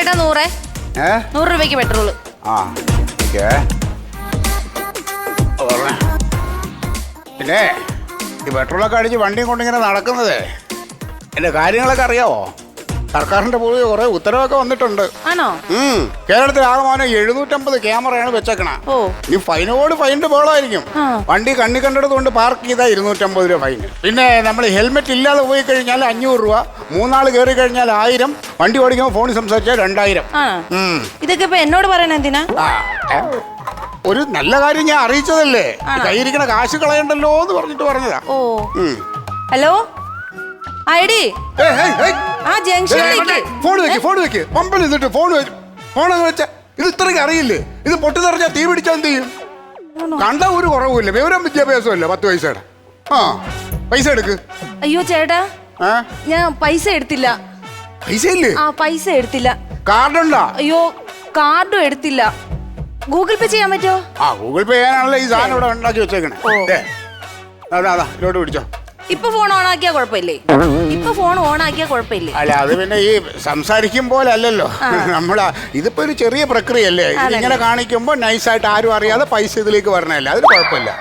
ചേട്ടാ 100 100 രൂപയ്ക്ക് പെട്രോള്. പിന്നെ ഈ പെട്രോളൊക്കെ അടിച്ച് വണ്ടിയും കൊണ്ടിങ്ങനെ നടക്കുന്നത് എന്റെ കാര്യങ്ങളൊക്കെ അറിയാവോ? സർക്കാരിന്റെ പുതിയ കുറെ ഉത്തരവൊക്കെ വന്നിട്ടുണ്ട്. ആണോ? കേരളത്തിൽ ആകമാനം 750 ക്യാമറയാണ് വെച്ചേക്കണ. ഈ ഫൈനോട് ഫൈനിന്റെ ബോളായിരിക്കും. വണ്ടി കണ്ണി കണ്ടെടുത്ത് കൊണ്ട് പാർക്ക് ചെയ്താൽ 250 രൂപ ഫൈൻ. പിന്നെ നമ്മൾ ഹെൽമെറ്റ് ഇല്ലാതെ പോയി കഴിഞ്ഞാൽ 500 രൂപ, 3 നാൾ കയറി കഴിഞ്ഞാൽ 1000, വണ്ടി ഓടിക്കുമ്പോൾ ഫോണിൽ സംസാരിച്ചാൽ 2000. ഇതൊക്കെ ഇപ്പൊ എന്നോട് പറയണ എന്തിനാ? ഒരു നല്ല കാര്യം ഞാൻ അറിയിച്ചതല്ലേ, കയ്യിരിക്കണ കാശ് കളയണ്ടല്ലോ എന്ന് പറഞ്ഞിട്ട് പറഞ്ഞതാ. ഹലോ ഐഡി ജംഗ്ഷനിലേക്ക് ഫോൺ വെക്ക് പമ്പിൽ നിന്നിട്ട് ഫോണെന്ന് വെച്ചാ ഇത് ഇത്രയ്ക്ക് അറിയില്ലേ? ഇത് പൊട്ടിത്തെറിച്ചാൽ തീ പിടിച്ചാൽ എന്ത് ചെയ്യും? കണ്ട ഒരു കുറവുമില്ല, വിവരം വിദ്യാഭ്യാസമല്ല 10 വയസ്സേടെ. പൈസ എടുക്ക്. അയ്യോ ചേട്ടാ, ഞാൻ പൈസ എടുത്തില്ല. പൈസ ഇല്ലേ? പൈസ എടുത്തില്ല. കാർഡുണ്ടോ? അയ്യോ കാർഡും എടുത്തില്ല. ഗൂഗിൾ പേ ചെയ്യാൻ പറ്റുമോ? ഗൂഗിൾ പേ ചെയ്യാനാണല്ലോ ഈ സാധനം ഇവിടെ ഉണ്ടാക്കി വെച്ചേക്കണേ. അതാ ഇങ്ങോട്ട് പിടിച്ചോ. ഇപ്പൊ ഫോൺ ഓൺ ആക്കിയാ കുഴപ്പമില്ലേ? ഇപ്പൊ ഫോൺ ഓൺ ആക്കിയാ കുഴപ്പമില്ലേ? അല്ല, അത് പിന്നെ ഈ സംസാരിക്കും പോലെ അല്ലല്ലോ. ഇതിപ്പോ ഒരു ചെറിയ പ്രക്രിയ അല്ലേ. ഇങ്ങനെ കാണിക്കുമ്പോ നൈസായിട്ട് ആരും അറിയാതെ പൈസ ഇതിലേക്ക് വരണല്ലേ, അതിന് കുഴപ്പമില്ല.